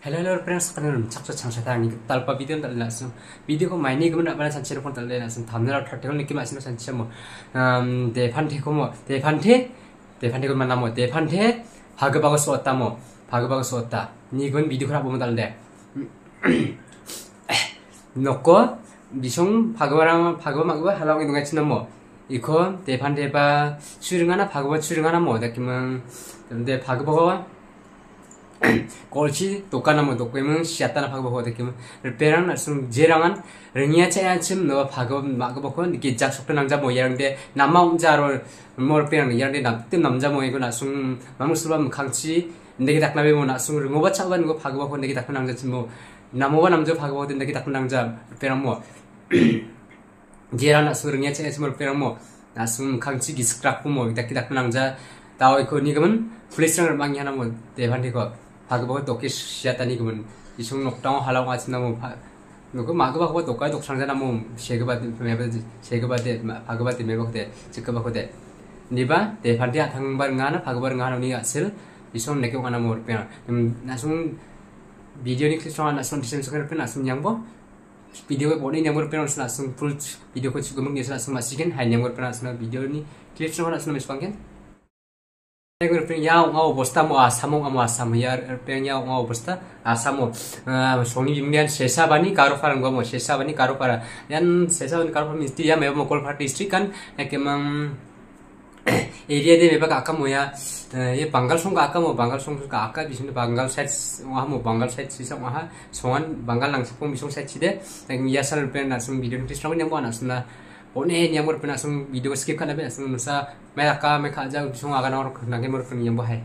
Hello friends, kalian cakap cakap tentang ini talpa video tak langsung video ko main ni kemudian apa sancir pun tak langsung thumbnail atau title ni kemasih sancir mo Devante ko mo Devante ko mana mo Devante Bhagabaga suota mo Bhagabaga suota ni kon video kerap mo tak le noko bisong Bhagabaga halang itu ngaji mo iko Devante ba suringana Bhagabaga suringana mo dah kimang 근데 Bhagabaga 골치 독가나면 독괴면 시야따나 파고보고 느끼면 베랑 나슨 제랑한 릉이야 차야침 너 파고 막고보고 이게 작속된 남자 뭐 이런데 남마 혼자로 뭘 베랑 이런데 남뜸 남자 뭐 이거 나순 마무스밤 강치 내게 닥나베 뭐 나순 릉오바 차가는 거 파고보고 내게 닥는 남자 뭐 남오바 남자 파고보고 내게 닥는 남자 베랑 뭐 제랑 나순 릉이야 차야침 뭐 베랑 뭐 나순 강치 기스크라고 뭐 이렇게 닥는 남자 다오 이거 니그면 플레이스를 많이 하나 뭐 대반대고 Bhagabaga toki siata ni kemen isung noktaung halau ngasih namu nuku Bhagabaga tokai tok sangja namu Bhagabaga mebak de cekebak de niba de panti atang bar ngana Bhagabaga ngana ni asil isung nekeu ngana mu rupena nasung video ni klip songan nasung desain songan rupena nasung nyangbo video ko boni nyangbo rupena nasung full video ko cukup ngi nasung masikin hai nyangbo rupena nasung video ni klip songan nasung mespangken Yang ngau bosta mo asamo ya yang ngau bosta asamo songi bimlian sesabani karofaran gua mo sesabani karofara yan sesabani karofara misti ya mebo mo kolfar district kan ekemang area de meba ka mo ya ye bangal song ka mo bangal song ka aka bisinde bangal side wa mo bangal side sisa wa songan bangal langsung bisong side side yang yasal pen nasung video ni strong yang bona suna One yang mau pernah langsung video skip kan tapi langsung nusa mereka aja langsung akan orang nanti mau pernah yang bahaya.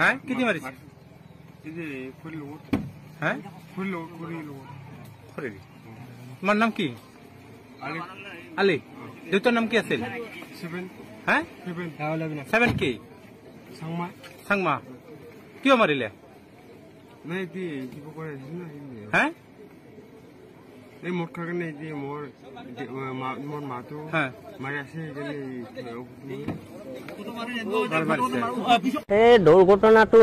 Hah? Kiti maris? Ini full load. Hah? Full load, full load. Full. Man nam ki? Ali. Ali. Duto nam ki asil? 7. Hah? 7. 7 ki? Sangma. Sangma. Kyo marile? Nahi di ibu kau ni ni. Hah? Ni motor kan ni mor matu. Hah? Mari asyik ni. এই দুৰ্ঘটনাটো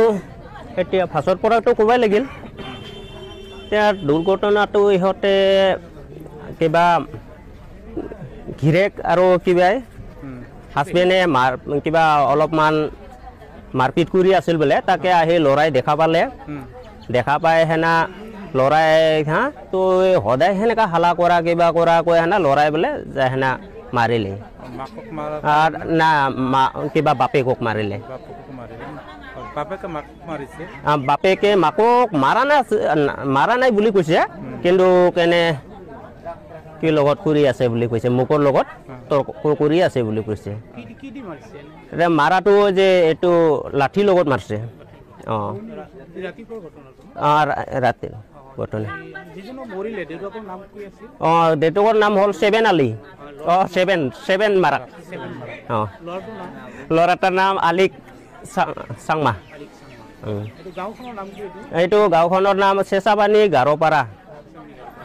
এতিয়া ফাঁচৰ পৰাটো ক'বই লাগিল এতিয়া দুৰ্ঘটনাটো ইহঁতে কিবা ঘিৰেক আৰু কিবা হাজবেণ্ডে কিবা অলপমান মাৰপিট কৰি আছিল বোলে তাকে আহি ল'ৰাই দেখা পাই হেনা ল'ৰাই হা তো সদায় সেনেকা হালা কৰা কিবা কৰা কৈ হেনা ল'ৰাই বোলে হেনা মাৰিলে আৰ না কিবা বাপেকক মাৰিলে বাপেকে মাকক মাৰা নাই বুলি কৈছে কিন্তু কেনে কি লগত কৰি আছে বুলি কৈছে মুকৰ লগত তৰ্ক কৰি আছে বুলি কৈছে মাৰাটো যে এইটো লাঠি লগত মাৰছে ৰাতি ঘটনা দেউতাকৰ নাম হ'ল 7 আলী 7 মাৰা ল'ৰাটাৰ নাম আলিক চাংমা এইটো গাঁওখনৰ নাম কি এইটো এইটো গাঁওখনৰ নাম চেঁচাপানী গাৰোপাৰা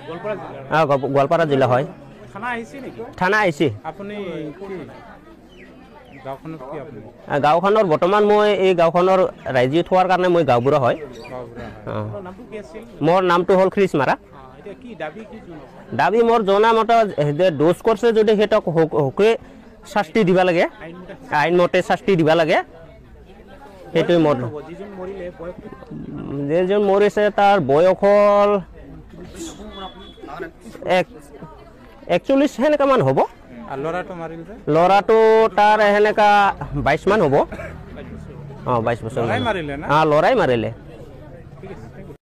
গোৱালপাৰা জিলা গোৱালপাৰা জিলা হয় থানা আহিছে নেকি থানা আহিছে আপুনি কি গাঁওখনত কি আপুনি গাঁওখনৰ বৰ্তমান মই এই গাঁওখনৰ ৰাইজীত হোৱাৰ কাৰণে মই গাঁওবুঢ়া হয় গাঁওবুঢ়া হয় অঁ। আপোনাৰ নামটো কি আছিল মোৰ নামটো হ'ল খ্ৰীচ মাৰা এতিয়া কি দাবী কি জনাইছে দাবী মোৰ জনামতে যে দোষ কৰিছে যদি সিহঁতক হকে শাস্তি দিব লাগে আইনমতে শাস্তি দিব লাগে সেইটোৱে মোৰ যিজন মৰিলে বয়স যিজন মৰিছে তাৰ বয়স হ'ল 41 সেনেকামান হ'ব আৰু ল'ৰাটো মাৰিল যে ল'ৰাটো তাৰ সেনেকা 22 মান হ'ব অঁ 22 বছৰ ল'ৰাই মাৰিলে না অঁ ল'ৰাই মাৰিলে ঠিক আছে